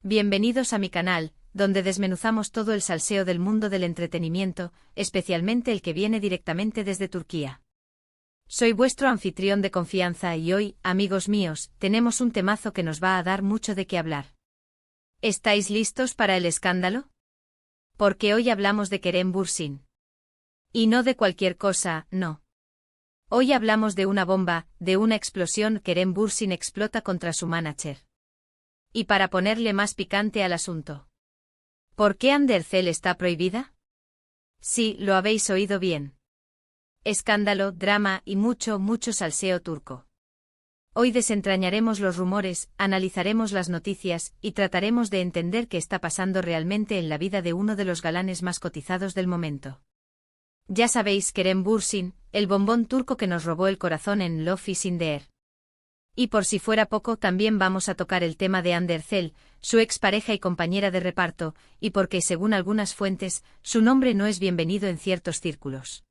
Bienvenidos a mi canal, donde desmenuzamos todo el salseo del mundo del entretenimiento, especialmente el que viene directamente desde Turquía. Soy vuestro anfitrión de confianza y hoy, amigos míos, tenemos un temazo que nos va a dar mucho de qué hablar. ¿Estáis listos para el escándalo? Porque hoy hablamos de Kerem Bürsin. Y no de cualquier cosa, no. Hoy hablamos de una bomba, de una explosión. Kerem Bürsin explota contra su manager. Y para ponerle más picante al asunto. ¿Por qué Andercel está prohibida? Sí, lo habéis oído bien. Escándalo, drama y mucho salseo turco. Hoy desentrañaremos los rumores, analizaremos las noticias y trataremos de entender qué está pasando realmente en la vida de uno de los galanes más cotizados del momento. Ya sabéis, Kerem Bürsin, el bombón turco que nos robó el corazón en Love is in the Air. Y por si fuera poco, también vamos a tocar el tema de Andercel, su expareja y compañera de reparto, y porque según algunas fuentes, su nombre no es bienvenido en ciertos círculos.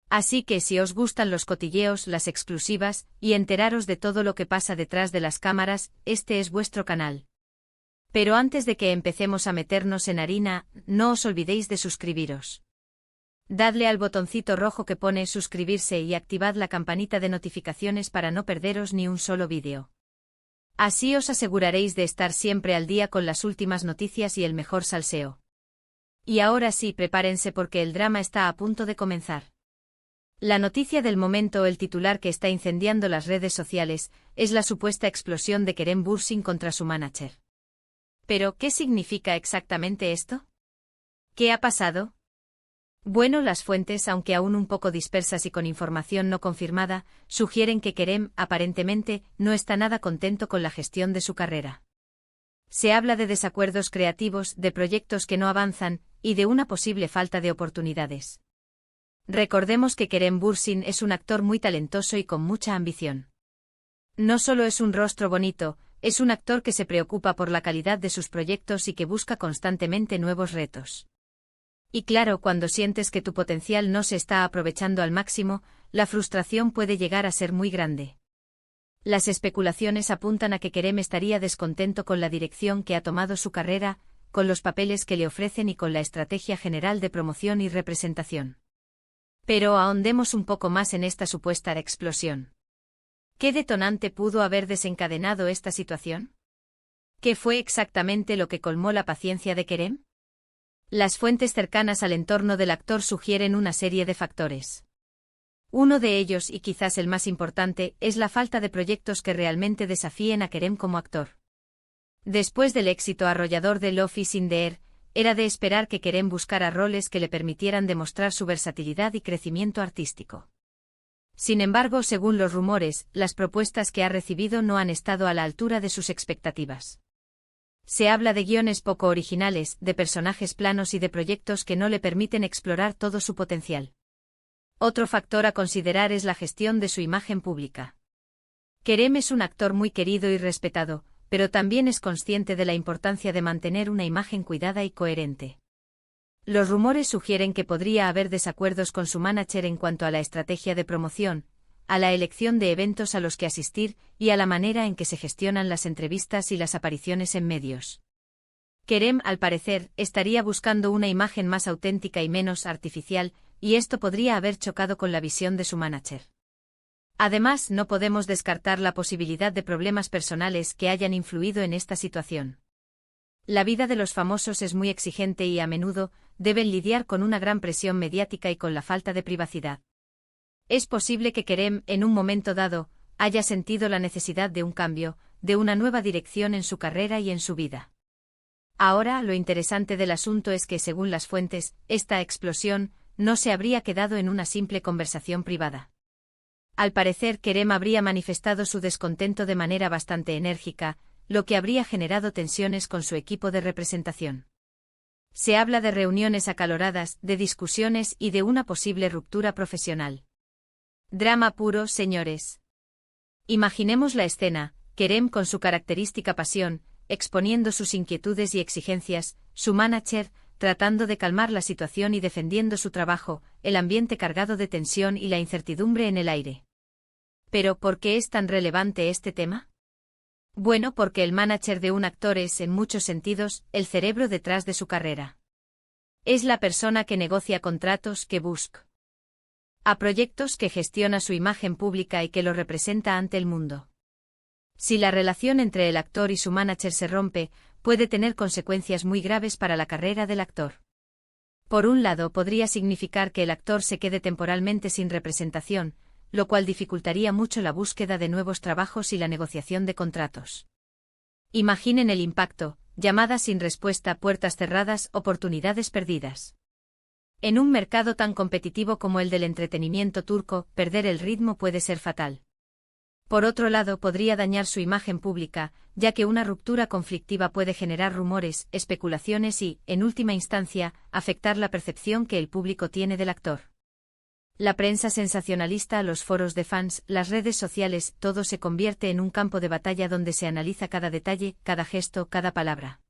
Así que si os gustan los cotilleos, las exclusivas, y enteraros de todo lo que pasa detrás de las cámaras, este es vuestro canal. Pero antes de que empecemos a meternos en harina, no os olvidéis de suscribiros. Dadle al botoncito rojo que pone suscribirse y activad la campanita de notificaciones para no perderos ni un solo vídeo. Así os aseguraréis de estar siempre al día con las últimas noticias y el mejor salseo. Y ahora sí, prepárense porque el drama está a punto de comenzar. La noticia del momento, el titular que está incendiando las redes sociales, es la supuesta explosión de Kerem Bürsin contra su manager. ¿Pero qué significa exactamente esto? ¿Qué ha pasado? Bueno, las fuentes, aunque aún un poco dispersas y con información no confirmada, sugieren que Kerem, aparentemente, no está nada contento con la gestión de su carrera. Se habla de desacuerdos creativos, de proyectos que no avanzan, y de una posible falta de oportunidades. Recordemos que Kerem Bürsin es un actor muy talentoso y con mucha ambición. No solo es un rostro bonito, es un actor que se preocupa por la calidad de sus proyectos y que busca constantemente nuevos retos. Y claro, cuando sientes que tu potencial no se está aprovechando al máximo, la frustración puede llegar a ser muy grande. Las especulaciones apuntan a que Kerem estaría descontento con la dirección que ha tomado su carrera, con los papeles que le ofrecen y con la estrategia general de promoción y representación. Pero ahondemos un poco más en esta supuesta explosión. ¿Qué detonante pudo haber desencadenado esta situación? ¿Qué fue exactamente lo que colmó la paciencia de Kerem? Las fuentes cercanas al entorno del actor sugieren una serie de factores. Uno de ellos, y quizás el más importante, es la falta de proyectos que realmente desafíen a Kerem como actor. Después del éxito arrollador de Love is in the Air, era de esperar que Kerem buscara roles que le permitieran demostrar su versatilidad y crecimiento artístico. Sin embargo, según los rumores, las propuestas que ha recibido no han estado a la altura de sus expectativas. Se habla de guiones poco originales, de personajes planos y de proyectos que no le permiten explorar todo su potencial. Otro factor a considerar es la gestión de su imagen pública. Kerem es un actor muy querido y respetado, pero también es consciente de la importancia de mantener una imagen cuidada y coherente. Los rumores sugieren que podría haber desacuerdos con su manager en cuanto a la estrategia de promoción, a la elección de eventos a los que asistir y a la manera en que se gestionan las entrevistas y las apariciones en medios. Kerem, al parecer, estaría buscando una imagen más auténtica y menos artificial, y esto podría haber chocado con la visión de su manager. Además, no podemos descartar la posibilidad de problemas personales que hayan influido en esta situación. La vida de los famosos es muy exigente y a menudo deben lidiar con una gran presión mediática y con la falta de privacidad. Es posible que Kerem, en un momento dado, haya sentido la necesidad de un cambio, de una nueva dirección en su carrera y en su vida. Ahora, lo interesante del asunto es que, según las fuentes, esta explosión no se habría quedado en una simple conversación privada. Al parecer, Kerem habría manifestado su descontento de manera bastante enérgica, lo que habría generado tensiones con su equipo de representación. Se habla de reuniones acaloradas, de discusiones y de una posible ruptura profesional. Drama puro, señores. Imaginemos la escena, Kerem con su característica pasión, exponiendo sus inquietudes y exigencias, su manager, tratando de calmar la situación y defendiendo su trabajo, el ambiente cargado de tensión y la incertidumbre en el aire. ¿Pero por qué es tan relevante este tema? Bueno, porque el manager de un actor es, en muchos sentidos, el cerebro detrás de su carrera. Es la persona que negocia contratos, que busca a proyectos, que gestiona su imagen pública y que lo representa ante el mundo. Si la relación entre el actor y su manager se rompe, puede tener consecuencias muy graves para la carrera del actor. Por un lado, podría significar que el actor se quede temporalmente sin representación, lo cual dificultaría mucho la búsqueda de nuevos trabajos y la negociación de contratos. Imaginen el impacto: llamadas sin respuesta, puertas cerradas, oportunidades perdidas. En un mercado tan competitivo como el del entretenimiento turco, perder el ritmo puede ser fatal. Por otro lado, podría dañar su imagen pública, ya que una ruptura conflictiva puede generar rumores, especulaciones y, en última instancia, afectar la percepción que el público tiene del actor. La prensa sensacionalista, los foros de fans, las redes sociales, todo se convierte en un campo de batalla donde se analiza cada detalle, cada gesto, cada palabra.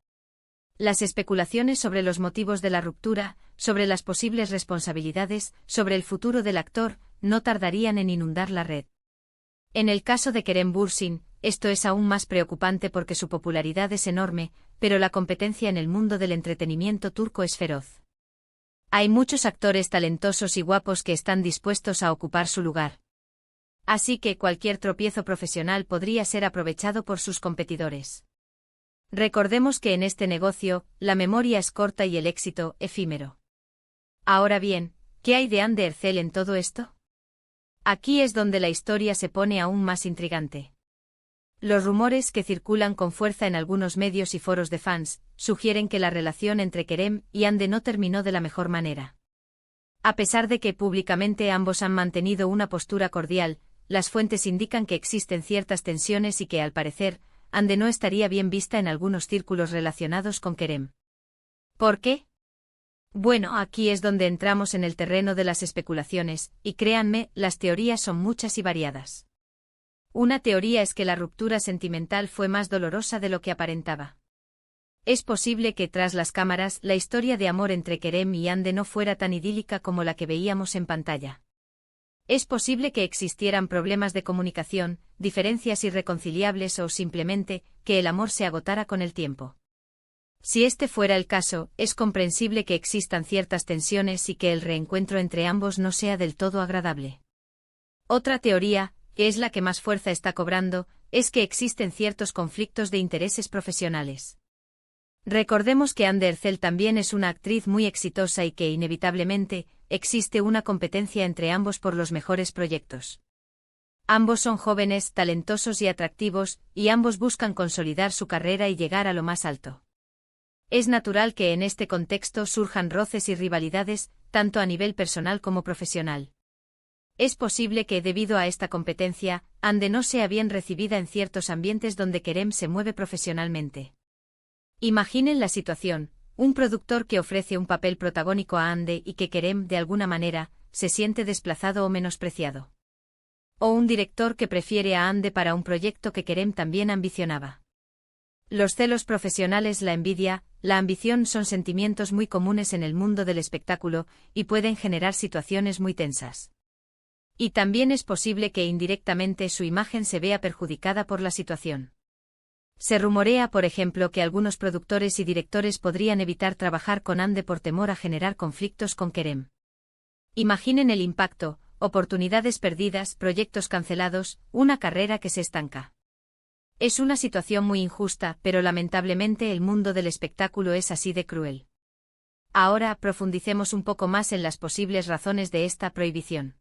Las especulaciones sobre los motivos de la ruptura, sobre las posibles responsabilidades, sobre el futuro del actor, no tardarían en inundar la red. En el caso de Kerem Bürsin, esto es aún más preocupante porque su popularidad es enorme, pero la competencia en el mundo del entretenimiento turco es feroz. Hay muchos actores talentosos y guapos que están dispuestos a ocupar su lugar. Así que cualquier tropiezo profesional podría ser aprovechado por sus competidores. Recordemos que en este negocio, la memoria es corta y el éxito, efímero. Ahora bien, ¿qué hay de Hande Erçel en todo esto? Aquí es donde la historia se pone aún más intrigante. Los rumores que circulan con fuerza en algunos medios y foros de fans sugieren que la relación entre Kerem y Hande no terminó de la mejor manera. A pesar de que públicamente ambos han mantenido una postura cordial, las fuentes indican que existen ciertas tensiones y que, al parecer, Hande no estaría bien vista en algunos círculos relacionados con Kerem. ¿Por qué? Bueno, aquí es donde entramos en el terreno de las especulaciones, y créanme, las teorías son muchas y variadas. Una teoría es que la ruptura sentimental fue más dolorosa de lo que aparentaba. Es posible que tras las cámaras la historia de amor entre Kerem y Hande no fuera tan idílica como la que veíamos en pantalla. Es posible que existieran problemas de comunicación, diferencias irreconciliables o simplemente que el amor se agotara con el tiempo. Si este fuera el caso, es comprensible que existan ciertas tensiones y que el reencuentro entre ambos no sea del todo agradable. Otra teoría, que es la que más fuerza está cobrando, es que existen ciertos conflictos de intereses profesionales. Recordemos que Hande Erçel también es una actriz muy exitosa y que, inevitablemente, existe una competencia entre ambos por los mejores proyectos. Ambos son jóvenes, talentosos y atractivos, y ambos buscan consolidar su carrera y llegar a lo más alto. Es natural que en este contexto surjan roces y rivalidades, tanto a nivel personal como profesional. Es posible que, debido a esta competencia, Hande no sea bien recibida en ciertos ambientes donde Kerem se mueve profesionalmente. Imaginen la situación: un productor que ofrece un papel protagónico a Hande y que Kerem, de alguna manera, se siente desplazado o menospreciado. O un director que prefiere a Hande para un proyecto que Kerem también ambicionaba. Los celos profesionales, la envidia, la ambición son sentimientos muy comunes en el mundo del espectáculo y pueden generar situaciones muy tensas. Y también es posible que indirectamente su imagen se vea perjudicada por la situación. Se rumorea, por ejemplo, que algunos productores y directores podrían evitar trabajar con Hande por temor a generar conflictos con Kerem. Imaginen el impacto: oportunidades perdidas, proyectos cancelados, una carrera que se estanca. Es una situación muy injusta, pero lamentablemente el mundo del espectáculo es así de cruel. Ahora profundicemos un poco más en las posibles razones de esta prohibición.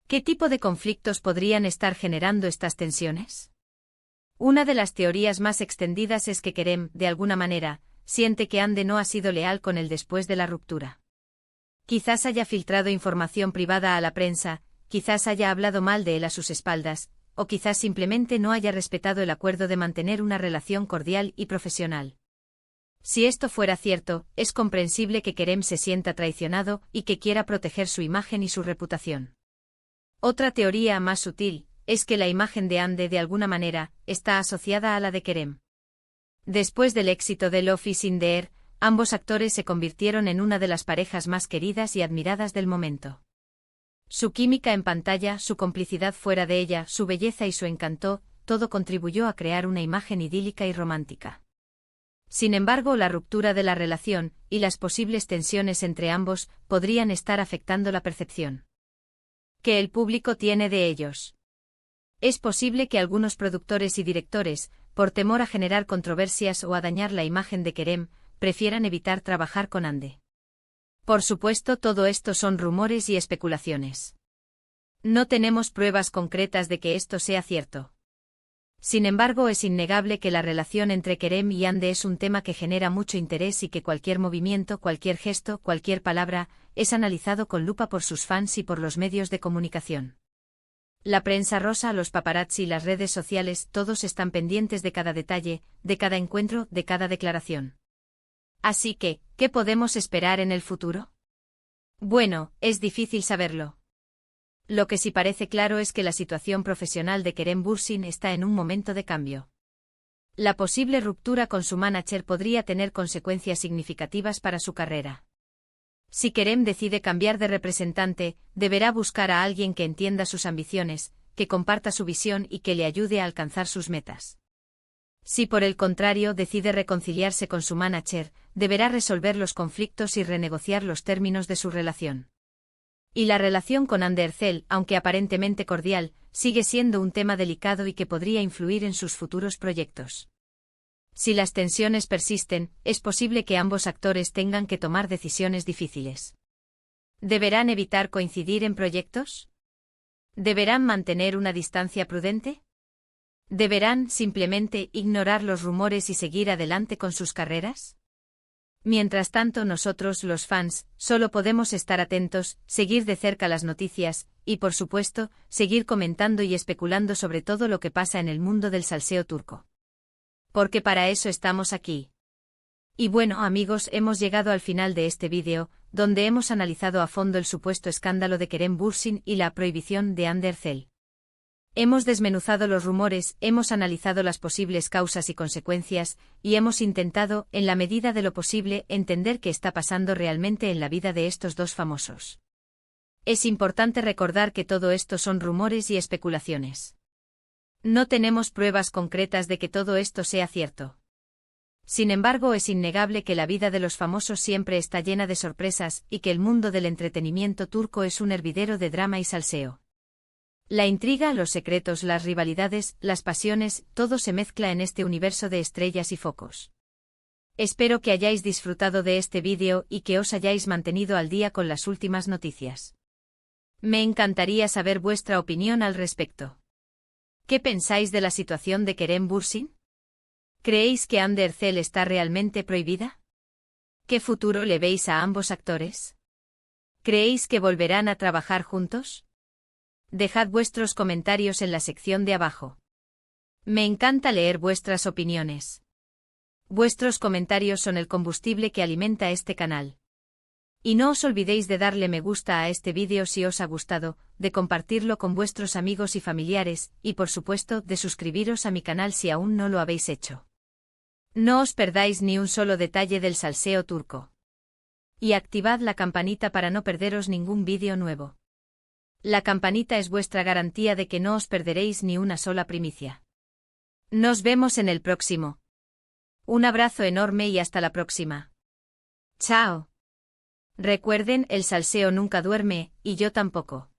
¿Qué tipo de conflictos podrían estar generando estas tensiones? Una de las teorías más extendidas es que Kerem, de alguna manera, siente que Hande no ha sido leal con él después de la ruptura. Quizás haya filtrado información privada a la prensa, quizás haya hablado mal de él a sus espaldas, o quizás simplemente no haya respetado el acuerdo de mantener una relación cordial y profesional. Si esto fuera cierto, es comprensible que Kerem se sienta traicionado y que quiera proteger su imagen y su reputación. Otra teoría más sutil es que la imagen de Hande, de alguna manera, está asociada a la de Kerem. Después del éxito de Love is in the Air, ambos actores se convirtieron en una de las parejas más queridas y admiradas del momento. Su química en pantalla, su complicidad fuera de ella, su belleza y su encanto, todo contribuyó a crear una imagen idílica y romántica. Sin embargo, la ruptura de la relación y las posibles tensiones entre ambos podrían estar afectando la percepción que el público tiene de ellos. Es posible que algunos productores y directores, por temor a generar controversias o a dañar la imagen de Kerem, prefieran evitar trabajar con Hande. Por supuesto, todo esto son rumores y especulaciones. No tenemos pruebas concretas de que esto sea cierto. Sin embargo, es innegable que la relación entre Kerem y Hande es un tema que genera mucho interés y que cualquier movimiento, cualquier gesto, cualquier palabra, es analizado con lupa por sus fans y por los medios de comunicación. La prensa rosa, los paparazzi y las redes sociales, todos están pendientes de cada detalle, de cada encuentro, de cada declaración. Así que, ¿qué podemos esperar en el futuro? Bueno, es difícil saberlo. Lo que sí parece claro es que la situación profesional de Kerem Bürsin está en un momento de cambio. La posible ruptura con su manager podría tener consecuencias significativas para su carrera. Si Kerem decide cambiar de representante, deberá buscar a alguien que entienda sus ambiciones, que comparta su visión y que le ayude a alcanzar sus metas. Si por el contrario decide reconciliarse con su manager, deberá resolver los conflictos y renegociar los términos de su relación. Y la relación con Hande Erçel, aunque aparentemente cordial, sigue siendo un tema delicado y que podría influir en sus futuros proyectos. Si las tensiones persisten, es posible que ambos actores tengan que tomar decisiones difíciles. ¿Deberán evitar coincidir en proyectos? ¿Deberán mantener una distancia prudente? ¿Deberán simplemente ignorar los rumores y seguir adelante con sus carreras? Mientras tanto, nosotros, los fans, solo podemos estar atentos, seguir de cerca las noticias, y por supuesto, seguir comentando y especulando sobre todo lo que pasa en el mundo del salseo turco. Porque para eso estamos aquí. Y bueno, amigos, hemos llegado al final de este vídeo, donde hemos analizado a fondo el supuesto escándalo de Kerem Bürsin y la prohibición de Hande Erçel. Hemos desmenuzado los rumores, hemos analizado las posibles causas y consecuencias, y hemos intentado, en la medida de lo posible, entender qué está pasando realmente en la vida de estos dos famosos. Es importante recordar que todo esto son rumores y especulaciones. No tenemos pruebas concretas de que todo esto sea cierto. Sin embargo, es innegable que la vida de los famosos siempre está llena de sorpresas y que el mundo del entretenimiento turco es un hervidero de drama y salseo. La intriga, los secretos, las rivalidades, las pasiones, todo se mezcla en este universo de estrellas y focos. Espero que hayáis disfrutado de este vídeo y que os hayáis mantenido al día con las últimas noticias. Me encantaría saber vuestra opinión al respecto. ¿Qué pensáis de la situación de Kerem Bürsin? ¿Creéis que Hande Erçel está realmente prohibida? ¿Qué futuro le veis a ambos actores? ¿Creéis que volverán a trabajar juntos? Dejad vuestros comentarios en la sección de abajo. Me encanta leer vuestras opiniones. Vuestros comentarios son el combustible que alimenta este canal. Y no os olvidéis de darle me gusta a este vídeo si os ha gustado, de compartirlo con vuestros amigos y familiares, y por supuesto de suscribiros a mi canal si aún no lo habéis hecho. No os perdáis ni un solo detalle del salseo turco. Y activad la campanita para no perderos ningún vídeo nuevo. La campanita es vuestra garantía de que no os perderéis ni una sola primicia. Nos vemos en el próximo. Un abrazo enorme y hasta la próxima. Chao. Recuerden, el salseo nunca duerme, y yo tampoco.